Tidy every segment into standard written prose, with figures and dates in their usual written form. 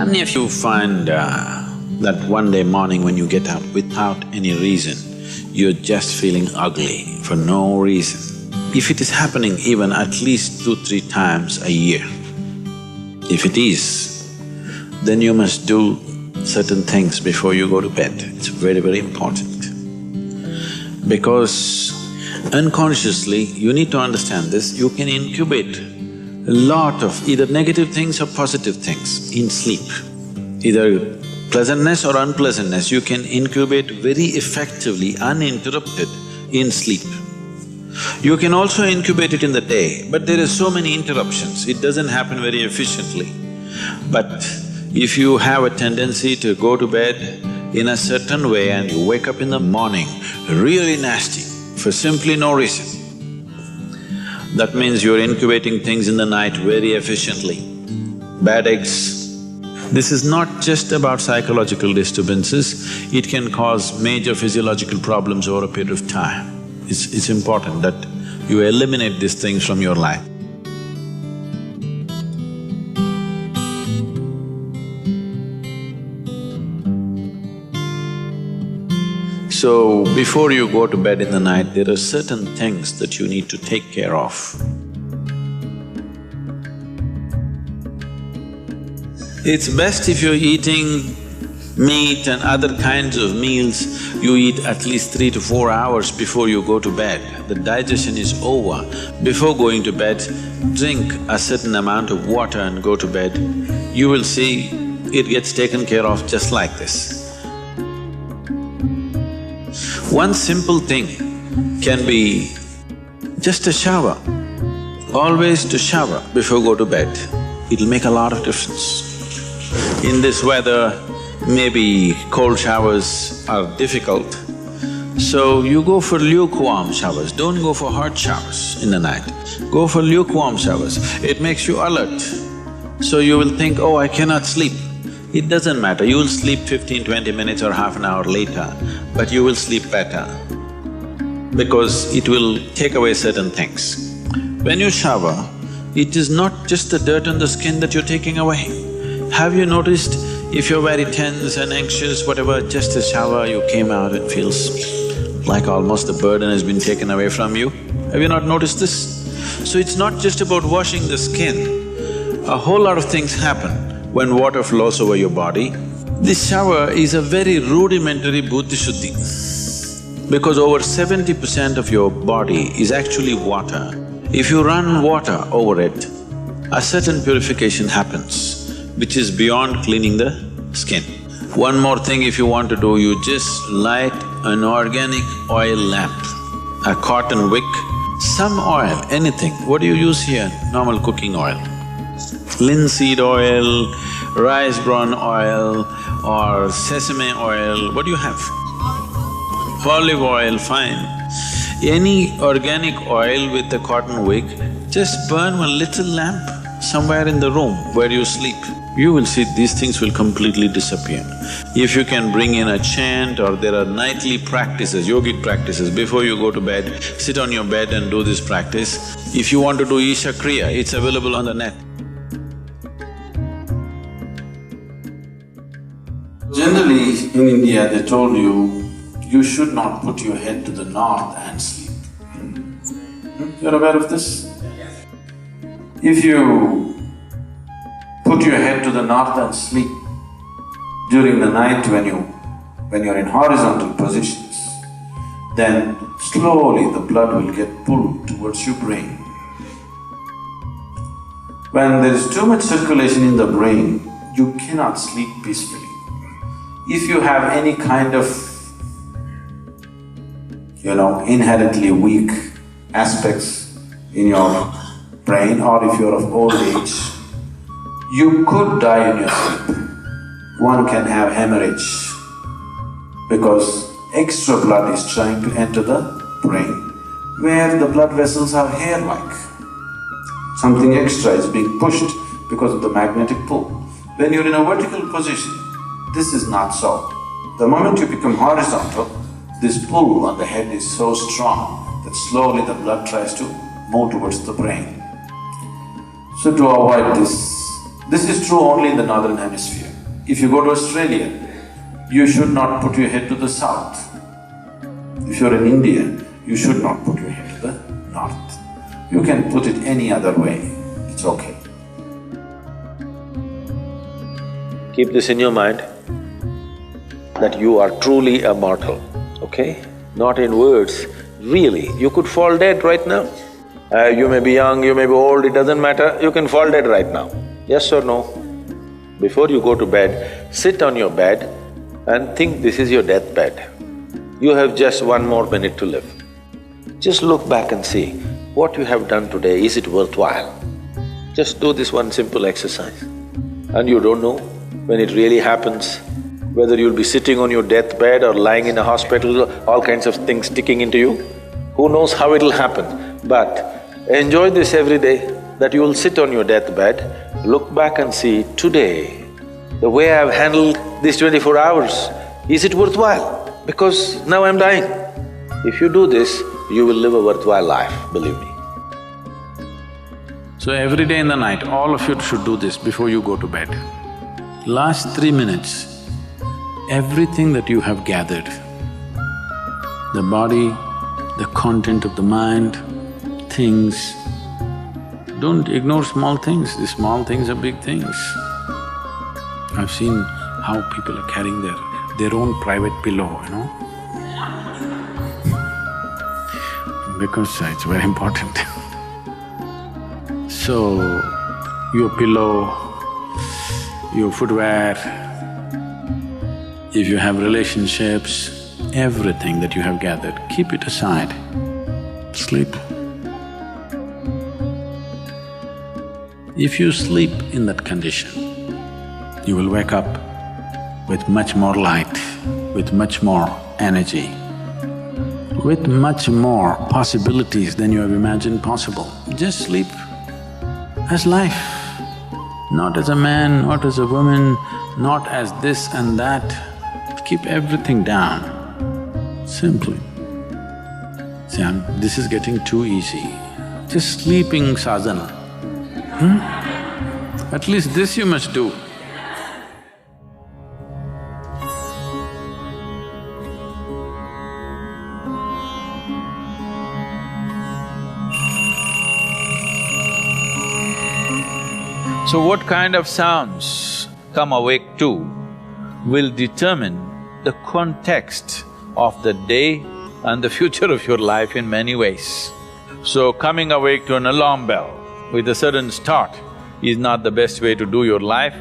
How many of you find that one day morning when you get up without any reason, you're just feeling ugly for no reason? If it is happening even at least 2-3 times a year, if it is, then you must do certain things before you go to bed. It's very, very important. Because unconsciously, you need to understand this, you can incubate a lot of either negative things or positive things in sleep. Either pleasantness or unpleasantness, you can incubate very effectively, uninterrupted in sleep. You can also incubate it in the day, but there are so many interruptions, it doesn't happen very efficiently. But if you have a tendency to go to bed in a certain way and you wake up in the morning really nasty for simply no reason, that means you're incubating things in the night very efficiently. Bad eggs. This is not just about psychological disturbances, it can cause major physiological problems over a period of time. It's important that you eliminate these things from your life. So, before you go to bed in the night, there are certain things that you need to take care of. It's best if you're eating meat and other kinds of meals, you eat at least 3 to 4 hours before you go to bed. The digestion is over. Before going to bed, drink a certain amount of water and go to bed. You will see it gets taken care of just like this. One simple thing can be just a shower. Always to shower before go to bed, it'll make a lot of difference. In this weather, maybe cold showers are difficult, so you go for lukewarm showers, don't go for hot showers in the night. Go for lukewarm showers, it makes you alert. So you will think, oh, I cannot sleep. It doesn't matter, you will sleep 15-20 minutes or half an hour later, but you will sleep better because it will take away certain things. When you shower, it is not just the dirt on the skin that you're taking away. Have you noticed if you're very tense and anxious, whatever, just a shower, you came out, it feels like almost the burden has been taken away from you? Have you not noticed this? So it's not just about washing the skin, a whole lot of things happen when water flows over your body. This shower is a very rudimentary buddhi shuddhi because over 70% of your body is actually water. If you run water over it, a certain purification happens, which is beyond cleaning the skin. One more thing if you want to do, you just light an organic oil lamp, a cotton wick, some oil, anything. What do you use here? Normal cooking oil. Linseed oil, rice bran oil or sesame oil, what do you have? Olive oil, fine. Any organic oil with a cotton wick, just burn one little lamp somewhere in the room where you sleep. You will see these things will completely disappear. If you can bring in a chant or there are nightly practices, yogic practices, before you go to bed, sit on your bed and do this practice. If you want to do Isha Kriya, it's available on the net. Generally, in India, they told you should not put your head to the north and sleep. You're aware of this? If you put your head to the north and sleep during the night when you're in horizontal positions, then slowly the blood will get pulled towards your brain. When there is too much circulation in the brain, you cannot sleep peacefully. If you have any kind of, inherently weak aspects in your brain, or if you're of old age, you could die in your sleep. One can have hemorrhage because extra blood is trying to enter the brain where the blood vessels are hair-like. Something extra is being pushed because of the magnetic pull. When you're in a vertical position, this is not so. The moment you become horizontal, this pull on the head is so strong that slowly the blood tries to move towards the brain. So to avoid this is true only in the northern hemisphere. If you go to Australia, you should not put your head to the south. If you're in India, you should not put your head to the north. You can put it any other way, it's okay. Keep this in your mind, that you are truly a mortal, okay? Not in words, really, you could fall dead right now. You may be young, you may be old, it doesn't matter, you can fall dead right now. Yes or no? Before you go to bed, sit on your bed and think this is your deathbed. You have just 1 more minute to live. Just look back and see, what you have done today, is it worthwhile? Just do this one simple exercise. And you don't know when it really happens, whether you'll be sitting on your deathbed or lying in a hospital, all kinds of things sticking into you. Who knows how it'll happen, but enjoy this every day, that you will sit on your deathbed, look back and see, today, the way I've handled these 24 hours, is it worthwhile? Because now I'm dying. If you do this, you will live a worthwhile life, believe me. So every day in the night, all of you should do this before you go to bed. Last 3 minutes, everything that you have gathered, the body, the content of the mind, things, don't ignore small things, these small things are big things. I've seen how people are carrying their own private pillow, you know, because it's very important. So, your pillow, your footwear, if you have relationships, everything that you have gathered, keep it aside, sleep. If you sleep in that condition, you will wake up with much more light, with much more energy, with much more possibilities than you have imagined possible. Just sleep as life, not as a man, not as a woman, not as this and that. Keep everything down, simply. See, this is getting too easy. Just sleeping sadhana, At least this you must do. So what kind of sounds come awake to will determine the context of the day and the future of your life in many ways. So coming awake to an alarm bell with a sudden start is not the best way to do your life.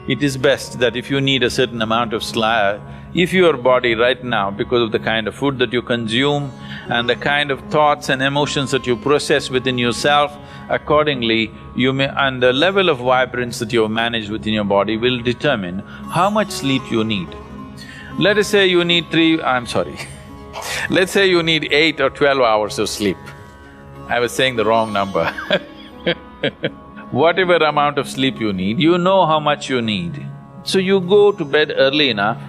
It is best that if you need a certain amount of sleep, if your body right now, because of the kind of food that you consume and the kind of thoughts and emotions that you process within yourself, accordingly, you may… and the level of vibrance that you have managed within your body will determine how much sleep you need. Let us say you need let's say you need 8 or 12 hours of sleep. I was saying the wrong number Whatever amount of sleep you need, you know how much you need. So you go to bed early enough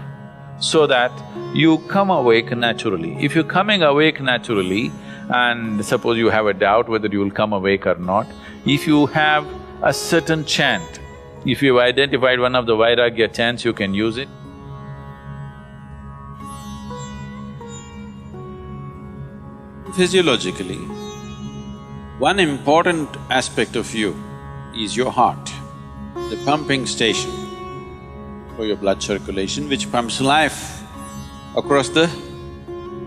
so that you come awake naturally. If you're coming awake naturally, and suppose you have a doubt whether you will come awake or not, if you have a certain chant, if you've identified one of the Vairagya chants, you can use it. Physiologically, one important aspect of you is your heart, the pumping station for your blood circulation, which pumps life across the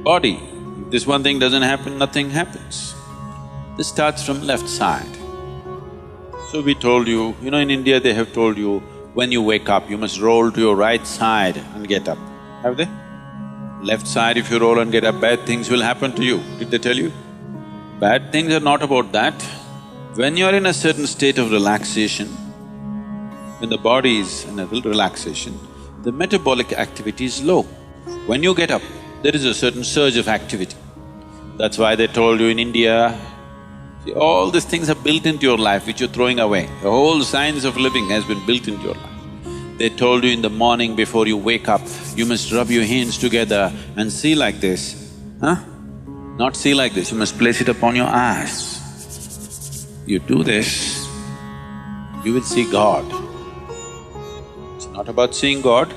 body. If this one thing doesn't happen, nothing happens. This starts from left side. So we told you, in India they have told you, when you wake up, you must roll to your right side and get up. Have they? Left side, if you roll and get up, bad things will happen to you. Did they tell you? Bad things are not about that. When you're in a certain state of relaxation, when the body is in a relaxation, the metabolic activity is low. When you get up, there is a certain surge of activity. That's why they told you in India, see, all these things are built into your life which you're throwing away. The whole science of living has been built into your life. They told you in the morning before you wake up, you must rub your hands together and see like this, Not see like this, you must place it upon your eyes. You do this, you will see God. It's not about seeing God.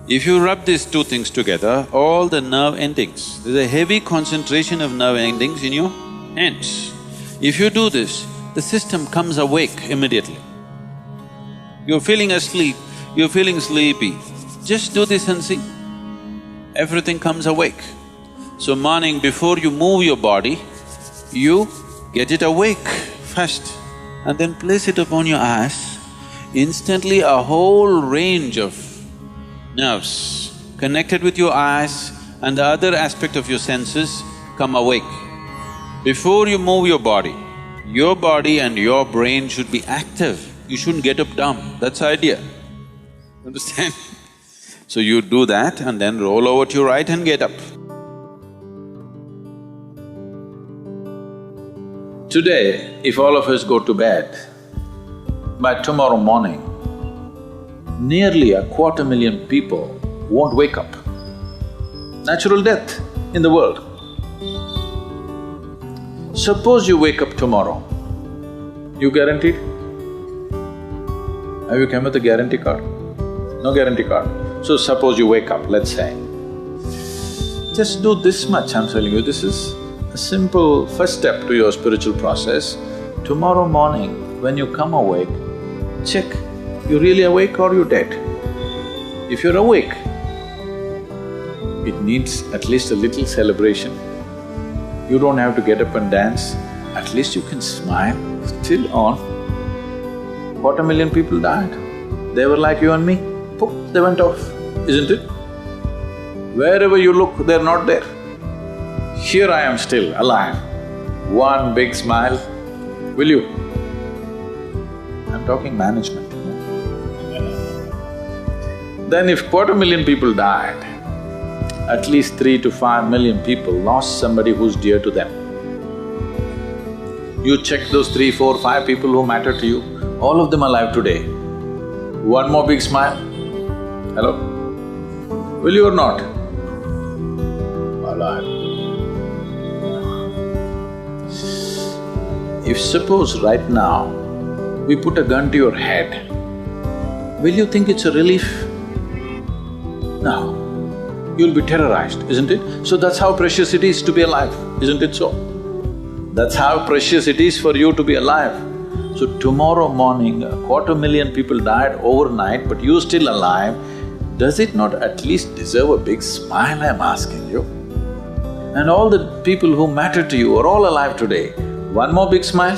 If you rub these two things together, all the nerve endings, there's a heavy concentration of nerve endings in your hands. If you do this, the system comes awake immediately. You're feeling asleep, you're feeling sleepy, just do this and see. Everything comes awake. So morning, before you move your body, you get it awake first and then place it upon your eyes. Instantly a whole range of nerves connected with your eyes and the other aspect of your senses come awake. Before you move your body and your brain should be active. You shouldn't get up dumb, that's the idea. Understand? So you do that and then roll over to your right and get up. Today, if all of us go to bed, by tomorrow morning, nearly 250,000 people won't wake up. Natural death in the world. Suppose you wake up tomorrow, you guaranteed? Have you come with a guarantee card? No guarantee card. So suppose you wake up, let's say. Just do this much, I'm telling you, this is a simple first step to your spiritual process. Tomorrow morning, when you come awake, check, you really awake or you dead? If you're awake, it needs at least a little celebration. You don't have to get up and dance, at least you can smile, still on. 250,000 people died. They were like you and me, poof, they went off, isn't it? Wherever you look, they're not there. Here I am still, alive. One big smile, will you? I'm talking management. Then if 250,000 people died, at least 3 to 5 million people lost somebody who's dear to them. You check those 3, 4, 5 people who matter to you, all of them alive today. One more big smile. Hello? Will you or not? Alive. If suppose right now, we put a gun to your head, will you think it's a relief? No. You'll be terrorized, isn't it? So that's how precious it is to be alive, isn't it so? That's how precious it is for you to be alive. So tomorrow morning, 250,000 people died overnight, but you're still alive. Does it not at least deserve a big smile, I'm asking you? And all the people who matter to you are all alive today. One more big smile?